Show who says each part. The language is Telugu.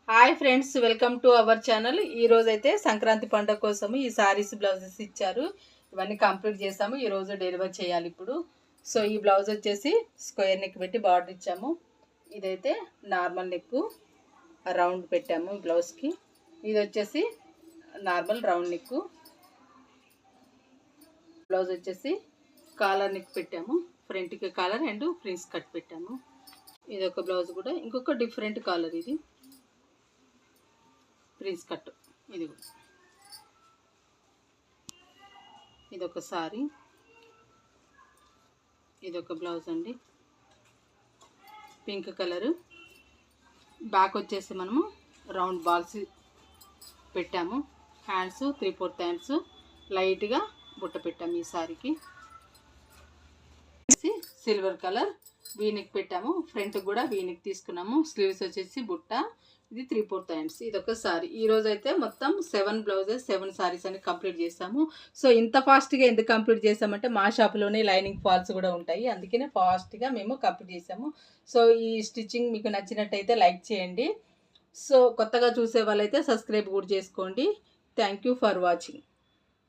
Speaker 1: Hi friends, welcome to our channel. ఈరోజు అయితే సంక్రాంతి పండుగ కోసం ఈ సారీస్ బ్లౌజెస్ ఇచ్చారు. ఇవన్నీ కంప్లీట్ చేసాము. ఈరోజు డెలివర్ చేయాలి ఇప్పుడు. సో ఈ బ్లౌజ్ వచ్చేసి స్క్వేర్ నెక్ పెట్టి బార్డర్ ఇచ్చాము. ఇదైతే నార్మల్ నెక్ రౌండ్ పెట్టాము ఈ బ్లౌజ్కి. ఇది వచ్చేసి నార్మల్ రౌండ్ నెక్. బ్లౌజ్ వచ్చేసి కాలర్ నెక్ పెట్టాము. ఫ్రంట్కి కాలర్ అండ్ ఫ్రిన్స్ కట్ పెట్టాము. ఇది ఒక బ్లౌజ్ కూడా ఇంకొక డిఫరెంట్ కాలర్. ఇది ప్రిన్స్ కట్. ఇదొక సారీ, ఇదొక బ్లౌజ్ అండి. Pink colour. బ్యాక్ వచ్చేసి మనము రౌండ్ బాల్స్ పెట్టాము. హ్యాండ్స్ 3/4 హ్యాండ్స్ లైట్గా బుట్ట పెట్టాము. ఈ సారీకి సిల్వర్ కలర్ వీనెక్ పెట్టాము. ఫ్రంట్ కూడా వీనెక్ తీసుకున్నాము. స్లీవ్స్ వచ్చేసి బుట్ట. ఇది 3/4 హ్యాండ్స్. ఇది ఒక సారీ. ఈరోజు అయితే మొత్తం 7 బ్లౌజెస్ 7 సారీస్ అని కంప్లీట్ చేస్తాము. సో ఇంత ఫాస్ట్గా ఎందుకు కంప్లీట్ చేసామంటే మా షాప్లోనే లైనింగ్ ఫాల్స్ కూడా ఉంటాయి, అందుకనే ఫాస్ట్గా మేము కంప్లీట్ చేసాము. సో ఈ స్టిచ్చింగ్ మీకు నచ్చినట్టయితే లైక్ చేయండి. సో కొత్తగా చూసే వాళ్ళైతే సబ్స్క్రైబ్ కూడా చేసుకోండి. Thank you for watching.